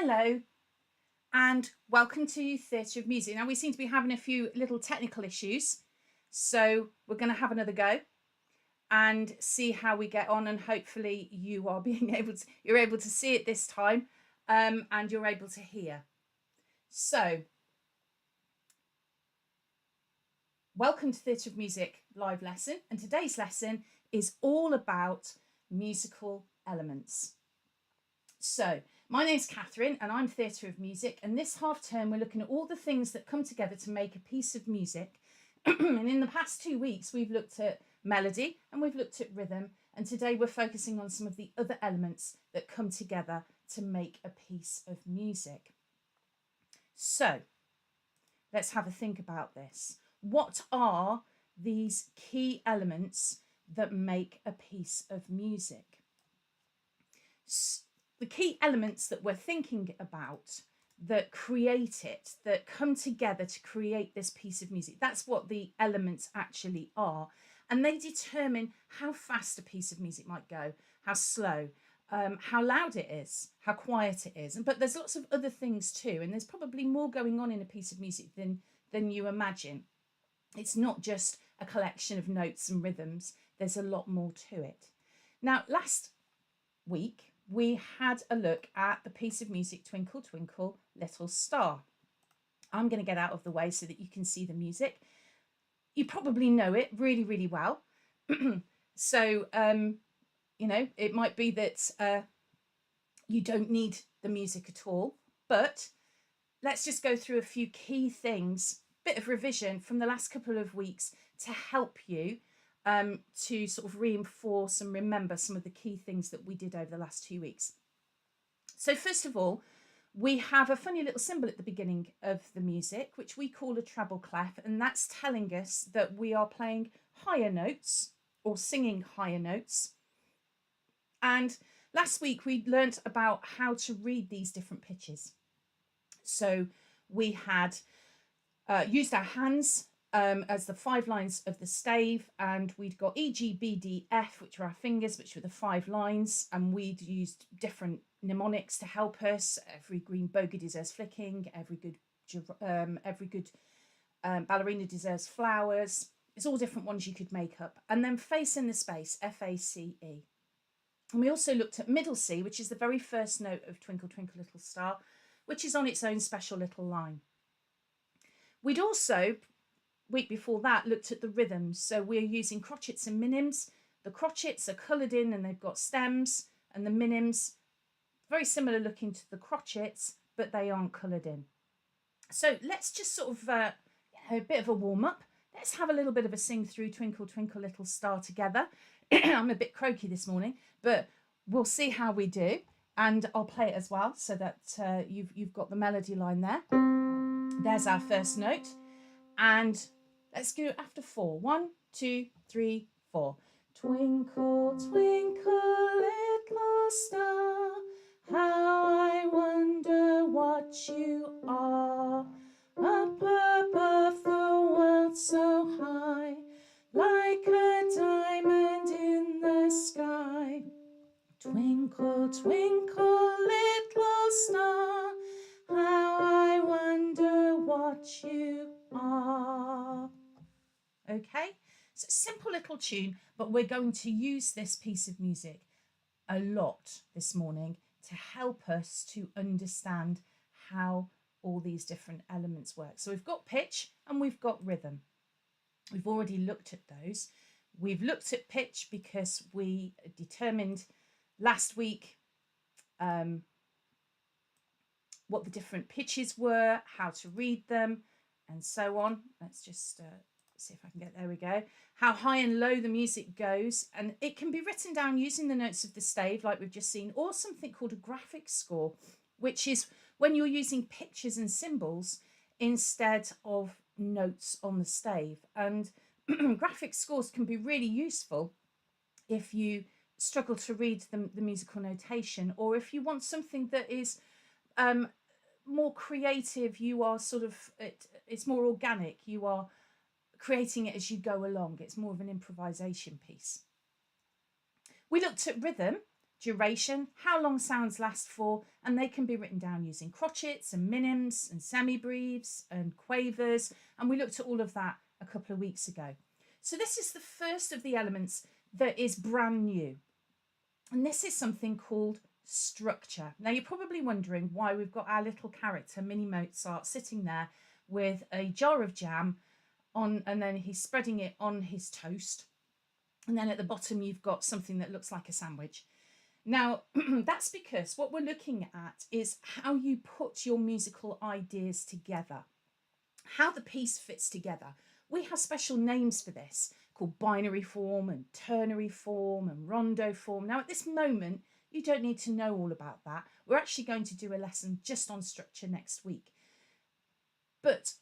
Hello and welcome to Theatre of Music. Now we seem to be having a few little technical issues, so we're going to have another go and see how we get on, and hopefully you are you're able to see it this time, and you're able to hear. So welcome to Theatre of Music live lesson, and today's lesson is all about musical elements. So my name's Catherine and I'm Theatre of Music, and this half term we're looking at all the things that come together to make a piece of music. And in the past 2 weeks we've looked at melody and we've looked at rhythm, and today we're focusing on some of the other elements that come together to make a piece of music. So let's have a think about this. What are these key elements that make a piece of music? The key elements that we're thinking about that create it, that come together to create this piece of music, that's what the elements actually are. And they determine how fast a piece of music might go, how slow, how loud it is, how quiet it is. But there's lots of other things too, and there's probably more going on in a piece of music than you imagine. It's not just a collection of notes and rhythms. There's a lot more to it. Now, last week, we had a look at the piece of music Twinkle, Twinkle, Little Star. I'm going to get out of the way so that you can see the music. You probably know it really, really well. So, you know, it might be that you don't need the music at all, but let's just go through a few key things, bit of revision from the last couple of weeks to help you to sort of reinforce and remember some of the key things that we did over the last 2 weeks. So first of all, we have a funny little symbol at the beginning of the music, which we call a treble clef, and that's telling us that we are playing higher notes or singing higher notes. And last week we learnt about how to read these different pitches. So we had used our hands as the 5 lines of the stave, and we'd got E, G, B, D, F, which were our fingers, which were the 5 lines, and we'd used different mnemonics to help us. Every green bogey deserves flicking, every good ballerina deserves flowers. It's all different ones you could make up. And then face in the space, F-A-C-E. And we also looked at middle C, which is the very first note of Twinkle, Twinkle, Little Star, which is on its own special little line. We'd also, week before that, looked at the rhythms. So we're using crotchets and minims. The crotchets are coloured in and they've got stems, and the minims, very similar looking to the crotchets, but they aren't coloured in. So let's just sort of, a bit of a warm up. Let's have a little bit of a sing through Twinkle, Twinkle, Little Star together. I'm a bit croaky this morning, but we'll see how we do. And I'll play it as well so that you've got the melody line there. There's our first note. And let's go after 4. 1, 2, 3, 4. Twinkle, twinkle, little star, how I wonder what you are. Up above the world so high, like a diamond in the sky. Twinkle, twinkle, little star, how I wonder what you are. Okay, so simple little tune, but we're going to use this piece of music a lot this morning to help us to understand how all these different elements work. So we've got pitch and we've got rhythm. We've already looked at those. We've looked at pitch because we determined last week what the different pitches were, how to read them, and so on. Let's just see if I can get, there we go. How high and low the music goes, and it can be written down using the notes of the stave like we've just seen, or something called a graphic score, which is when you're using pictures and symbols instead of notes on the stave. And graphic scores can be really useful if you struggle to read the musical notation, or if you want something that is more creative, you are sort of, it's more organic, you are creating it as you go along. It's more of an improvisation piece. We looked at rhythm duration, how long sounds last for, and they can be written down using crotchets and minims and semibreves and quavers, and we looked at all of that a couple of weeks ago. So this is the first of the elements that is brand new, and this is something called structure. Now you're probably wondering why we've got our little character Mini Mozart sitting there with a jar of jam on, and then he's spreading it on his toast, and then at the bottom you've got something that looks like a sandwich. Now that's because what we're looking at is how you put your musical ideas together, how the piece fits together. We have special names for this called binary form and ternary form and rondo form. Now at this moment you don't need to know all about that. We're actually going to do a lesson just on structure next week. But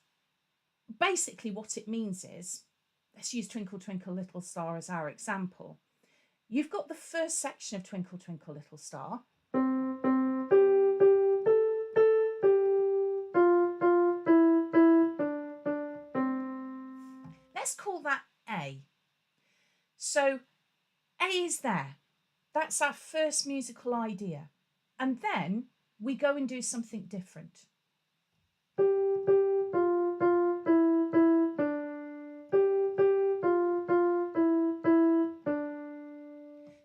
basically what it means is, let's use Twinkle Twinkle Little Star as our example. You've got the first section of Twinkle Twinkle Little Star. Let's call that A. So A is there. That's our first musical idea. And then we go and do something different.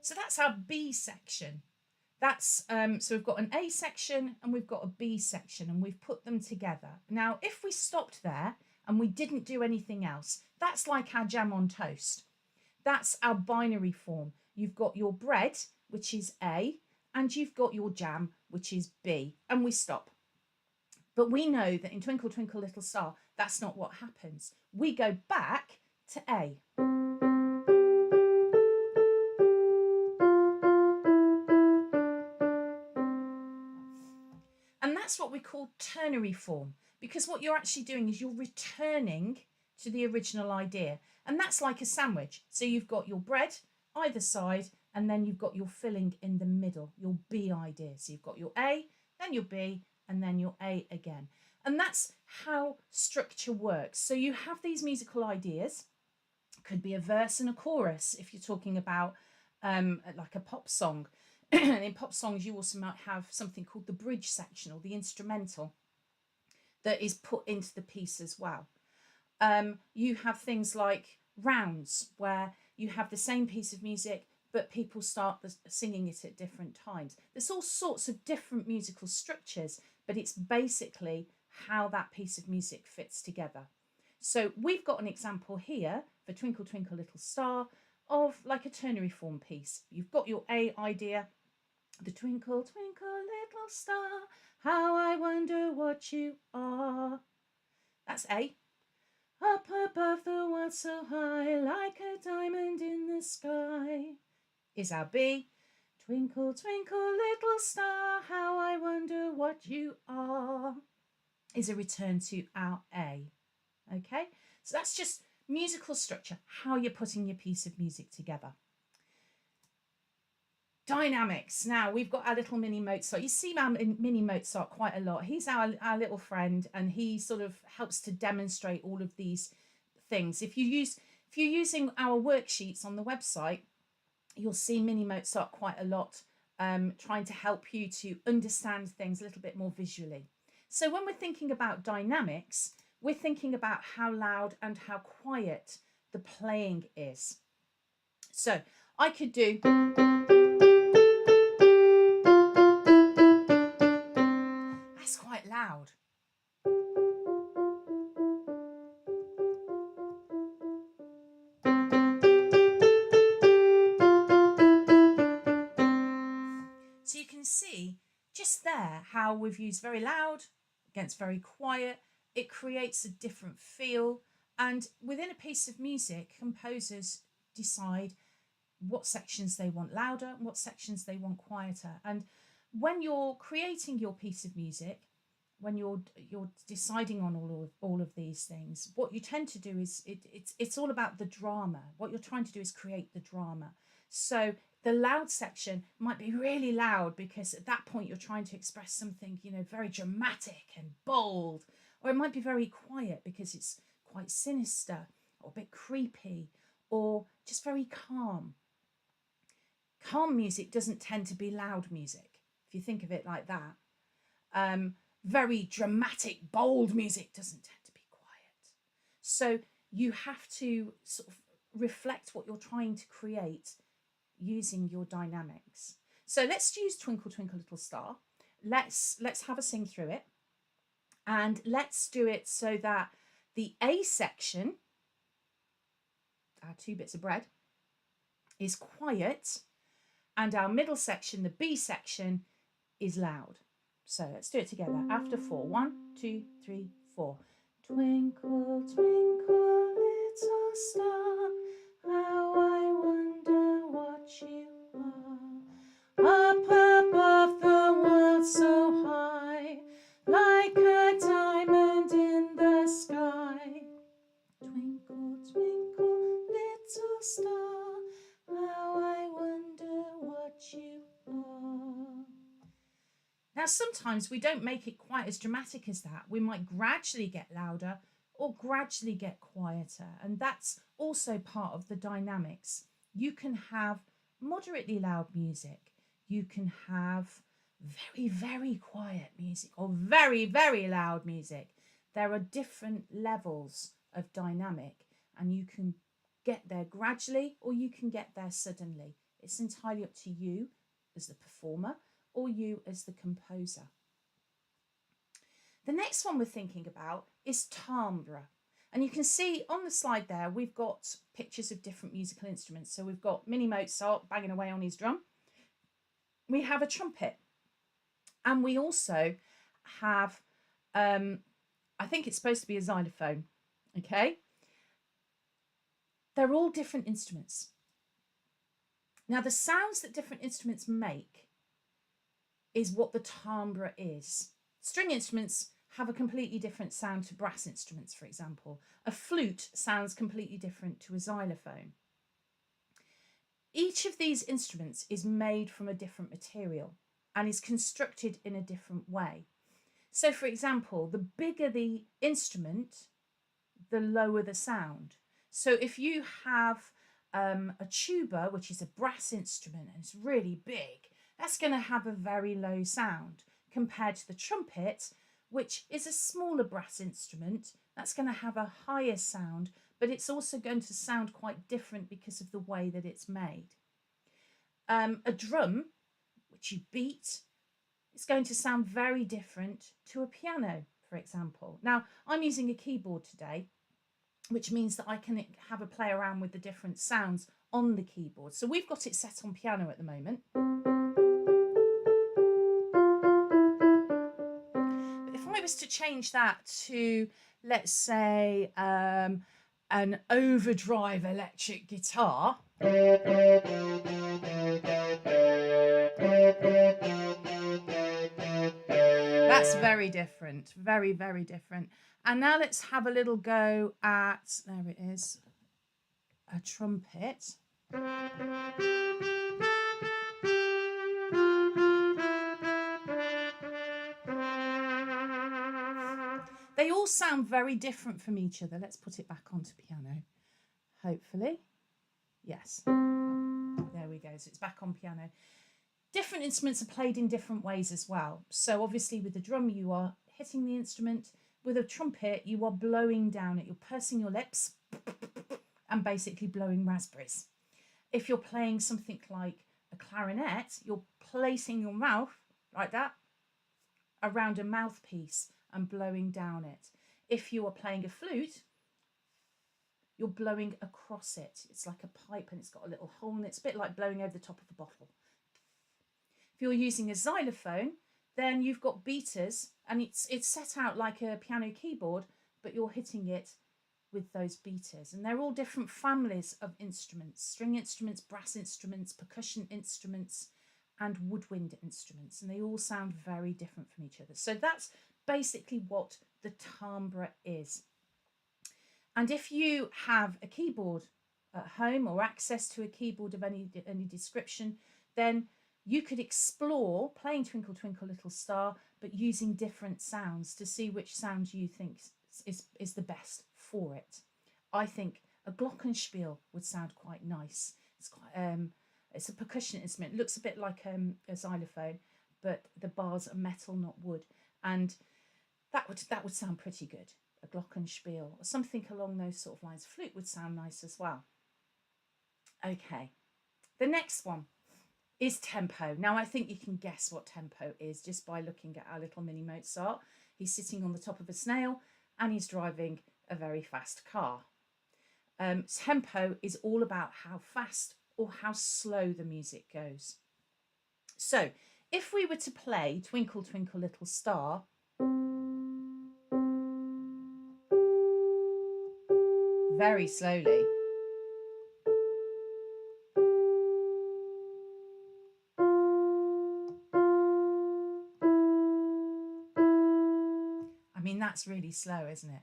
So that's our B section. That's so we've got an A section and we've got a B section, and we've put them together. Now, if we stopped there and we didn't do anything else, that's like our jam on toast. That's our binary form. You've got your bread, which is A, and you've got your jam, which is B, and we stop. But we know that in Twinkle Twinkle Little Star, that's not what happens. We go back to A. And that's what we call ternary form, because what you're actually doing is you're returning to the original idea. And that's like a sandwich. So you've got your bread either side, and then you've got your filling in the middle, your B idea. So you've got your A, then your B, and then your A again. And that's how structure works. So you have these musical ideas. It could be a verse and a chorus if you're talking about like a pop song. In pop songs, you also might have something called the bridge section or the instrumental that is put into the piece as well. You have things like rounds where you have the same piece of music, but people start singing it at different times. There's all sorts of different musical structures, but it's basically how that piece of music fits together. So we've got an example here for Twinkle Twinkle Little Star of like a ternary form piece. You've got your A idea, the twinkle twinkle little star, how I wonder what you are. That's A. Up above the world so high, like a diamond in the sky, is our B. Twinkle twinkle little star, how I wonder what you are, is a return to our A. Okay, so that's just musical structure, how you're putting your piece of music together. Dynamics. Now we've got our little Mini Mozart. You see our Mini Mozart quite a lot. He's our little friend, and he sort of helps to demonstrate all of these things. If you're using our worksheets on the website, you'll see Mini Mozart quite a lot, trying to help you to understand things a little bit more visually. So when we're thinking about dynamics, we're thinking about how loud and how quiet the playing is. So I could do. That's quite loud. So you can see just there how we've used very loud against very quiet. It creates a different feel. And within a piece of music, composers decide what sections they want louder and what sections they want quieter. And when you're creating your piece of music, when you're deciding on all of these things, what you tend to do is it's all about the drama. What you're trying to do is create the drama. So the loud section might be really loud because at that point you're trying to express something, very dramatic and bold, or it might be very quiet because it's quite sinister or a bit creepy or just very calm. Calm music doesn't tend to be loud music, if you think of it like that. Very dramatic, bold music doesn't tend to be quiet. So you have to sort of reflect what you're trying to create using your dynamics. So let's use Twinkle Twinkle Little Star. Let's have a sing through it, and let's do it so that the A section, our 2 bits of bread, is quiet, and our middle section, the B section, is loud. So let's do it together. After 4. 1, 2, 3, 4. Twinkle, twinkle, little star, how I wonder what you are. Up above the world so high, like a diamond in the sky. Twinkle, twinkle, little star, how I wonder what you are. Now, sometimes we don't make it quite as dramatic as that. We might gradually get louder or gradually get quieter. And that's also part of the dynamics. You can have moderately loud music. You can have very, very quiet music or very, very loud music. There are different levels of dynamic, and you can get there gradually or you can get there suddenly. It's entirely up to you as the performer or you as the composer. The next one we're thinking about is timbre. And you can see on the slide there, we've got pictures of different musical instruments. So we've got Mini Mozart banging away on his drum. We have a trumpet. And we also have, I think it's supposed to be a xylophone, okay? They're all different instruments. Now, the sounds that different instruments make is what the timbre is. String instruments have a completely different sound to brass instruments, for example. A flute sounds completely different to a xylophone. Each of these instruments is made from a different material and is constructed in a different way. So, for example, the bigger the instrument, the lower the sound. So if you have a tuba, which is a brass instrument and it's really big, that's going to have a very low sound compared to the trumpet, which is a smaller brass instrument. That's going to have a higher sound, but it's also going to sound quite different because of the way that it's made. A drum, which you beat, is going to sound very different to a piano, for example. Now, I'm using a keyboard today, which means that I can have a play around with the different sounds on the keyboard. So we've got it set on piano at the moment. But if I was to change that to, let's say, an overdrive electric guitar, that's very different, very, very different. And now let's have a little go at, there it is, a trumpet. They all sound very different from each other. Let's put it back onto piano, hopefully. Yes, there we go. So it's back on piano. Different instruments are played in different ways as well. So obviously with the drum, you are hitting the instrument. With a trumpet, you are blowing down it. You're pursing your lips and basically blowing raspberries. If you're playing something like a clarinet, you're placing your mouth like that around a mouthpiece and blowing down it. If you are playing a flute, you're blowing across it. It's like a pipe and it's got a little hole and it's a bit like blowing over the top of a bottle. If you're using a xylophone, then you've got beaters and it's set out like a piano keyboard, but you're hitting it with those beaters. And they're all different families of instruments: string instruments, brass instruments, percussion instruments, and woodwind instruments. And they all sound very different from each other. So that's basically what the timbre is. And if you have a keyboard at home or access to a keyboard of any description, then you could explore playing Twinkle Twinkle Little Star, but using different sounds to see which sound you think is the best for it. I think a glockenspiel would sound quite nice. It's a percussion instrument. It looks a bit like a xylophone, but the bars are metal, not wood. And that would sound pretty good. A glockenspiel or something along those sort of lines. Flute would sound nice as well. Okay, the next one is tempo. Now I think you can guess what tempo is just by looking at our little mini Mozart. He's sitting on the top of a snail and he's driving a very fast car. Tempo is all about how fast or how slow the music goes. So if we were to play Twinkle Twinkle Little Star, very slowly, I mean, that's really slow, isn't it?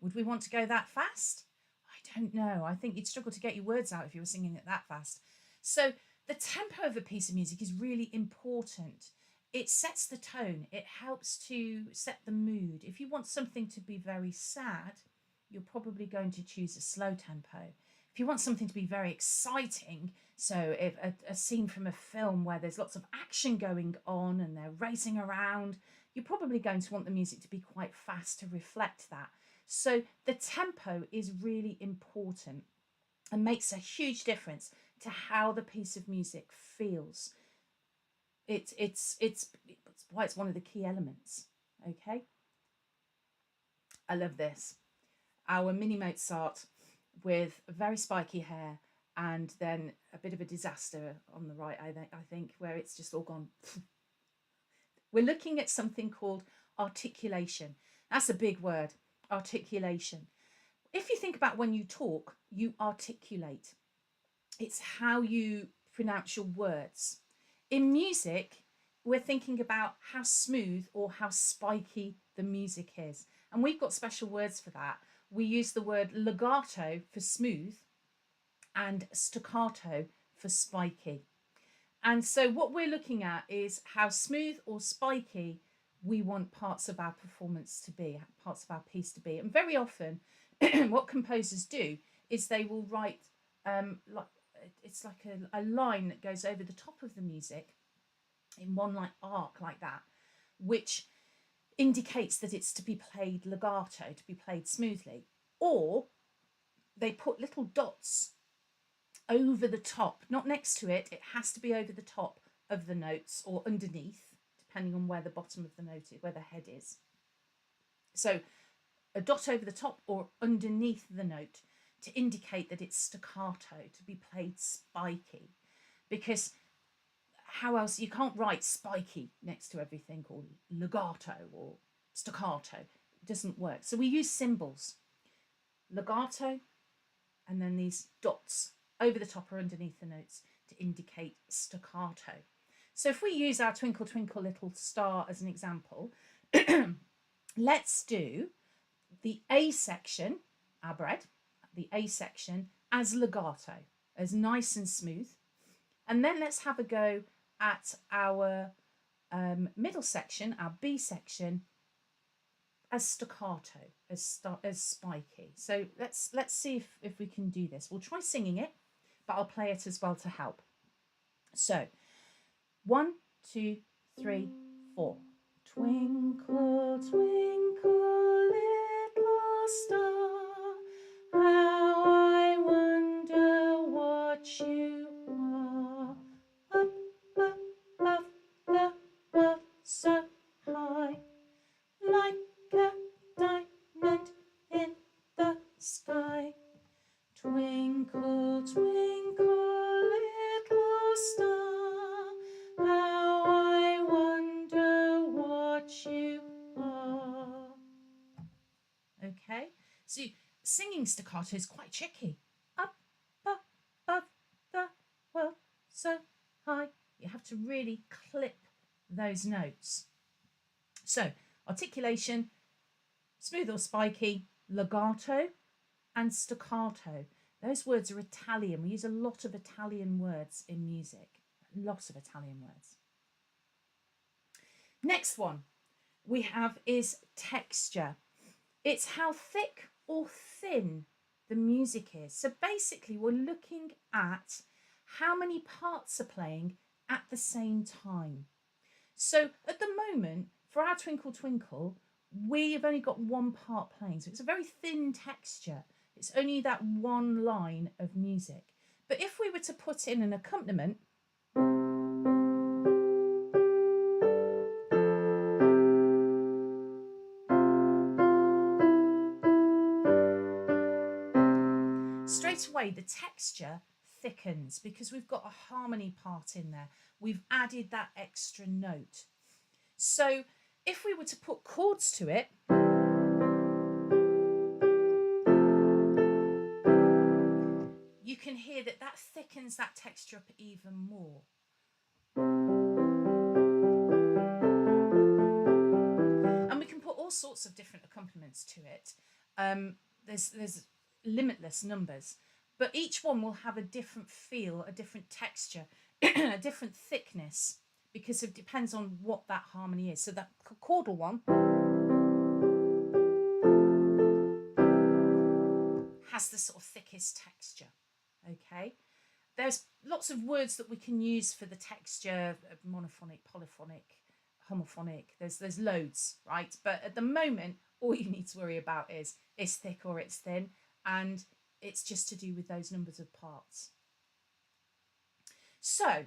Would we want to go that fast? I don't know. I think you'd struggle to get your words out if you were singing it that fast. So the tempo of a piece of music is really important. It sets the tone. It helps to set the mood. If you want something to be very sad, you're probably going to choose a slow tempo. If you want something to be very exciting, so if a scene from a film where there's lots of action going on and they're racing around, you're probably going to want the music to be quite fast to reflect that. So the tempo is really important and makes a huge difference to how the piece of music feels. It's why it's one of the key elements. Okay, I love this. Our mini Mozart with very spiky hair and then a bit of a disaster on the right, I think, where it's just all gone. We're looking at something called articulation. That's a big word, articulation. If you think about when you talk, you articulate. It's how you pronounce your words. In music, we're thinking about how smooth or how spiky the music is. And we've got special words for that. We use the word legato for smooth and staccato for spiky. And so what we're looking at is how smooth or spiky we want parts of our performance to be, parts of our piece to be. And very often what composers do is they will write, it's like a line that goes over the top of the music in one like arc like that, which indicates that it's to be played legato, to be played smoothly. Or they put little dots over the top, not next to it. It has to be over the top of the notes or underneath, depending on where the bottom of the note is, where the head is. So a dot over the top or underneath the note to indicate that it's staccato, to be played spiky. Because how else, you can't write spiky next to everything, or legato or staccato. It doesn't work. So we use symbols, legato, and then these dots over the top or underneath the notes to indicate staccato. So if we use our Twinkle Twinkle Little Star as an example, let's do the A section, our bread, the A section as legato, as nice and smooth. And then let's have a go at our middle section, our B section, as staccato, as spiky. So let's see if we can do this. We'll try singing it, but I'll play it as well to help. So 1, 2, 3, 4. Twinkle, twinkle, little star, how I wonder what you are. Up above the world so high, like a diamond in the sky. Twinkle, twinkle, little star, how I wonder what you are. Okay, so singing staccato is quite tricky. Up above the world so high. You have to really clip those notes. So articulation, smooth or spiky, legato, and staccato. Those words are Italian. We use a lot of Italian words in music. Lots of Italian words. Next one we have is texture. It's how thick or thin the music is. So basically we're looking at how many parts are playing at the same time. So at the moment, for our Twinkle Twinkle, we've only got one part playing. So it's a very thin texture. It's only that one line of music. But if we were to put in an accompaniment, straight away the texture thickens because we've got a harmony part in there. We've added that extra note. So if we were to put chords to it, you can hear that that thickens that texture up even more. And we can put all sorts of different accompaniments to it. There's limitless numbers, but each one will have a different feel, a different texture, a different thickness, because it depends on what that harmony is. So that chordal one has the sort of thickest texture. Okay, there's lots of words that we can use for the texture: monophonic, polyphonic, homophonic. There's loads, right? But at the moment, all you need to worry about is it's thick or it's thin, and it's just to do with those numbers of parts. So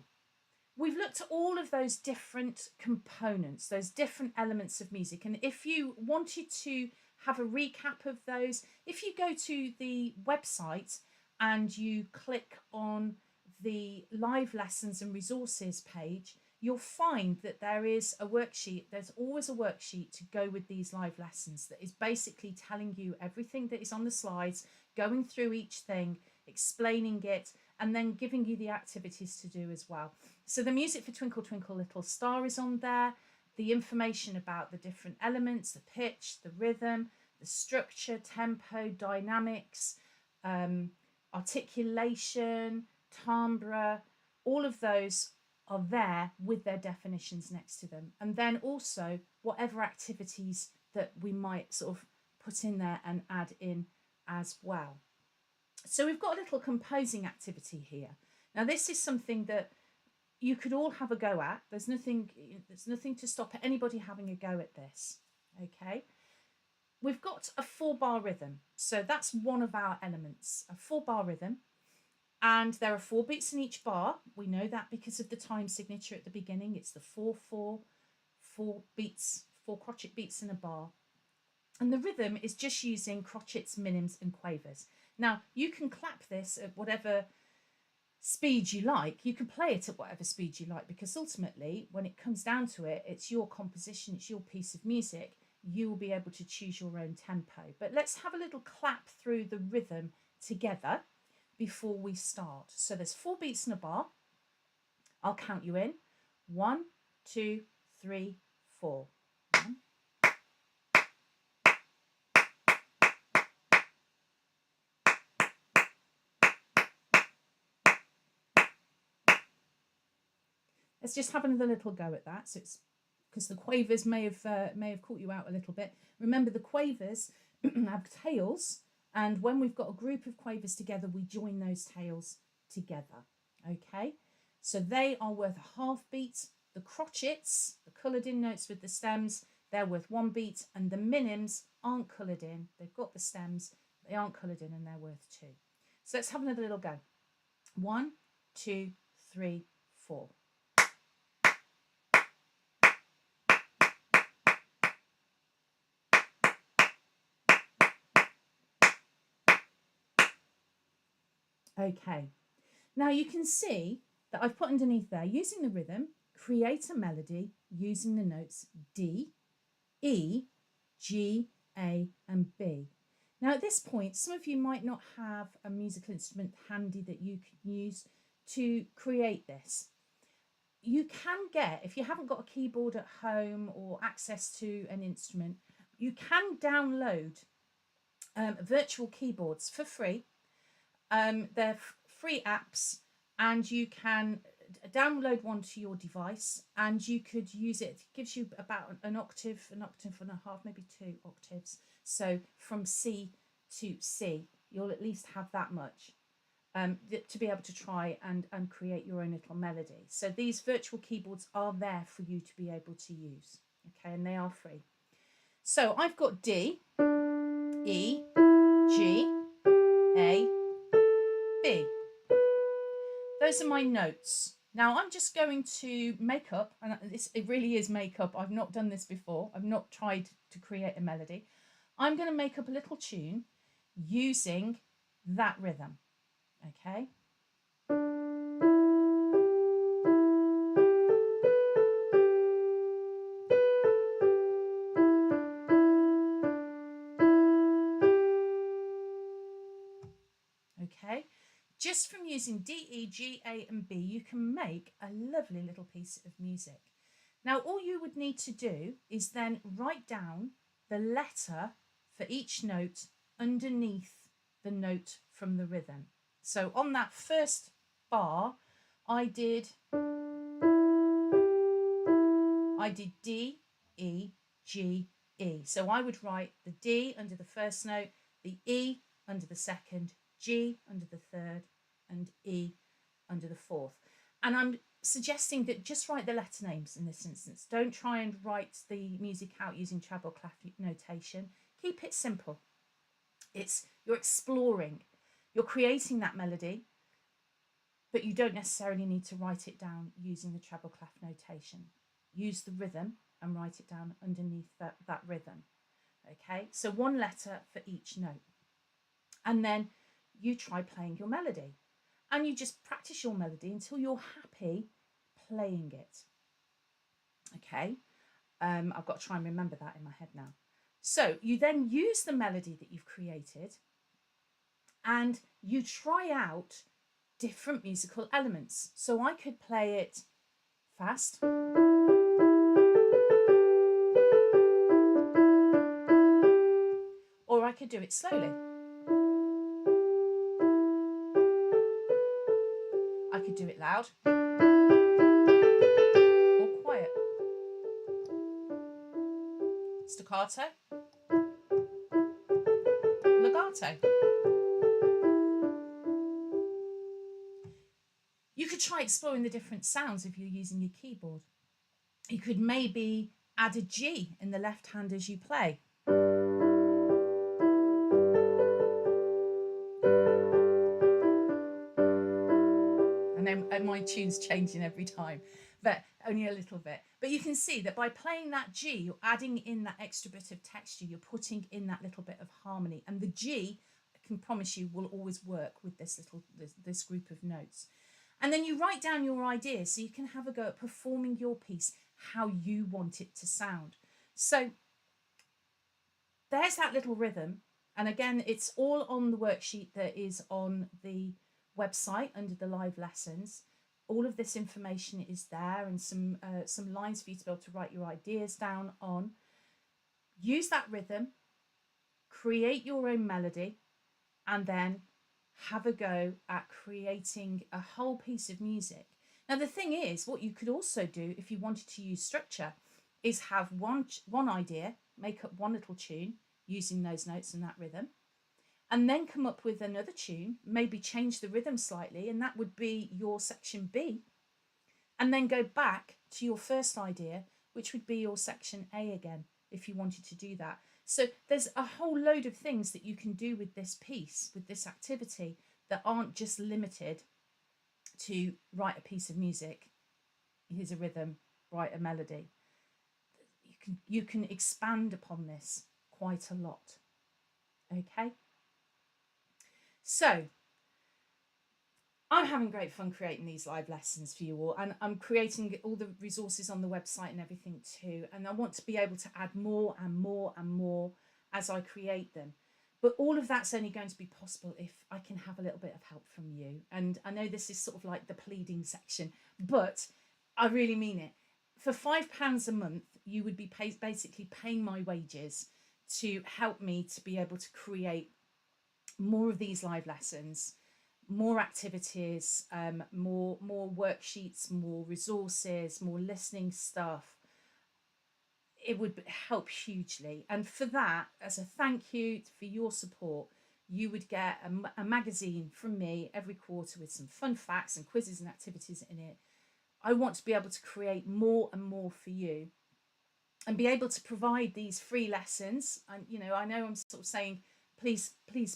we've looked at all of those different components, those different elements of music. And if you wanted to have a recap of those, if you go to the website and you click on the live lessons and resources page, you'll find that there is a worksheet. There's always a worksheet to go with these live lessons that is basically telling you everything that is on the slides, going through each thing, explaining it, and then giving you the activities to do as well. So the music for Twinkle Twinkle Little Star is on there, the information about the different elements, the pitch, the rhythm, the structure, tempo, dynamics, articulation, timbre, all of those are there with their definitions next to them. And then also whatever activities that we might sort of put in there and add in as well. So we've got a little composing activity here. Now this is something that you could all have a go at. There's nothing to stop anybody having a go at this. Okay. We've got a 4-bar rhythm. So that's one of our elements, a 4-bar rhythm. And there are 4 beats in each bar. We know that because of the time signature at the beginning. It's the 4/4, 4 beats, 4 crotchet beats in a bar. And the rhythm is just using crotchets, minims, and quavers. Now, you can clap this at whatever speed you like. You can play it at whatever speed you like, because ultimately, when it comes down to it, it's your composition, it's your piece of music. You will be able to choose your own tempo. But let's have a little clap through the rhythm together before we start. So there's 4 beats in a bar. I'll count you in. 1, 2, 3, 4. 1. Let's just have another little go at that. So it's because the quavers may have caught you out a little bit. Remember, the quavers have tails, and when we've got a group of quavers together, we join those tails together. Okay, so they are worth a half beat. The crotchets, the coloured in notes with the stems, they're worth 1 beat, and the minims aren't coloured in. They've got the stems, they aren't coloured in, and they're worth 2. So let's have another little go. 1, 2, 3, 4. Okay, now you can see that I've put underneath there, using the rhythm, create a melody using the notes D, E, G, A, and B. Now at this point, some of you might not have a musical instrument handy that you can use to create this. You can get, if you haven't got a keyboard at home or access to an instrument, you can download virtual keyboards for free. They're free apps, and you can download one to your device, and you could use it. It gives you about an octave and a half, maybe 2 octaves. So from C to C, you'll at least have that much to be able to try and create your own little melody. So these virtual keyboards are there for you to be able to use, okay, and they are free. So I've got D, E, G, A, B. Those are my notes. Now I'm just going to make up, and it really is make up. I've not done this before. I've not tried to create a melody. I'm going to make up a little tune using that rhythm, okay? Okay, just from using D, E, G, A and B, you can make a lovely little piece of music. Now, all you would need to do is then write down the letter for each note underneath the note from the rhythm. So on that first bar, I did D, E, G, E. So I would write the D under the first note, the E under the second, G under the third, and E under the fourth. And I'm suggesting that just write the letter names in this instance. Don't try and write the music out using treble clef notation. Keep it simple. You're exploring, you're creating that melody, but you don't necessarily need to write it down using the treble clef notation. Use the rhythm and write it down underneath that rhythm. Okay, so one letter for each note. And then you try playing your melody. And you just practice your melody until you're happy playing it. Okay, I've got to try and remember that in my head now. So you then use the melody that you've created and you try out different musical elements. So I could play it fast. Or I could do it slowly. I could do it loud or quiet. Staccato. Legato. You could try exploring the different sounds if you're using your keyboard. You could maybe add a G in the left hand as you play. And my tune's changing every time, but only a little bit. But you can see that by playing that G, you're adding in that extra bit of texture, you're putting in that little bit of harmony. And the G, I can promise you, will always work with this group of notes. And then you write down your ideas so you can have a go at performing your piece how you want it to sound. So there's that little rhythm. And again, it's all on the worksheet that is on the website under the live lessons. All of this information is there and some lines for you to be able to write your ideas down on. Use that rhythm, create your own melody, and then have a go at creating a whole piece of music. Now, the thing is, what you could also do if you wanted to use structure is have one idea, make up one little tune using those notes and that rhythm, and then come up with another tune, maybe change the rhythm slightly, and that would be your section B, and then go back to your first idea, which would be your section A again, if you wanted to do that. So there's a whole load of things that you can do with this piece, with this activity, that aren't just limited to write a piece of music, here's a rhythm, write a melody. You can expand upon this quite a lot. Okay? So I'm having great fun creating these live lessons for you all, and I'm creating all the resources on the website and everything too, and I want to be able to add more and more and more as I create them. But all of that's only going to be possible if I can have a little bit of help from you. And I know this is sort of like the pleading section, but I really mean it. For £5 a month, you would be basically paying my wages to help me to be able to create more of these live lessons, more activities, more worksheets, more resources, more listening stuff. It would help hugely. And for that, as a thank you for your support, you would get a magazine from me every quarter with some fun facts and quizzes and activities in it. I want to be able to create more and more for you and be able to provide these free lessons. And, you know, I know I'm sort of saying, please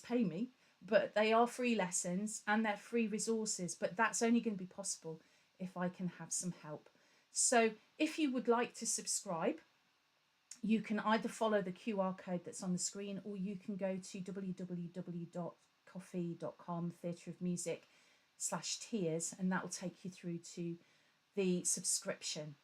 pay me, but they are free lessons and they're free resources. But that's only going to be possible if I can have some help. So if you would like to subscribe, you can either follow the QR code that's on the screen, or you can go to www.coffee.com theatreofmusic/tears, and that will take you through to the subscription.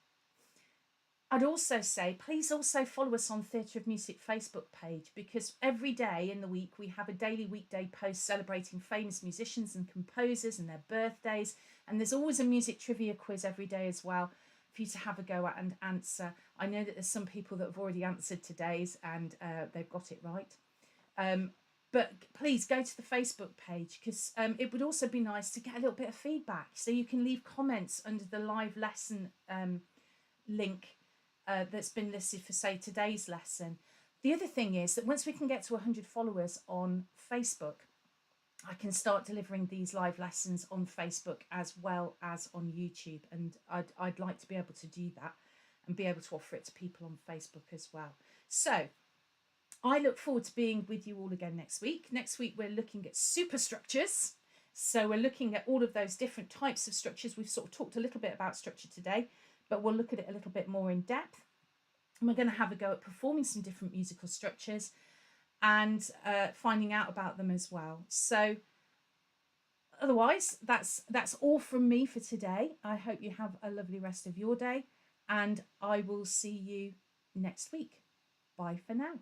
I'd also say, please also follow us on Theatre of Music Facebook page, because every day in the week we have a daily weekday post celebrating famous musicians and composers and their birthdays. And there's always a music trivia quiz every day as well for you to have a go at and answer. I know that there's some people that have already answered today's and they've got it right. But please go to the Facebook page, because it would also be nice to get a little bit of feedback. So you can leave comments under the live lesson link that's been listed for, say, today's lesson. The other thing is that once we can get to 100 followers on Facebook, I can start delivering these live lessons on Facebook as well as on YouTube. And I'd like to be able to do that and be able to offer it to people on Facebook as well. So I look forward to being with you all again next week. Next week, we're looking at superstructures. So we're looking at all of those different types of structures. We've sort of talked a little bit about structure today, but we'll look at it a little bit more in depth. And we're going to have a go at performing some different musical structures and finding out about them as well. So otherwise, that's all from me for today. I hope you have a lovely rest of your day, and I will see you next week. Bye for now.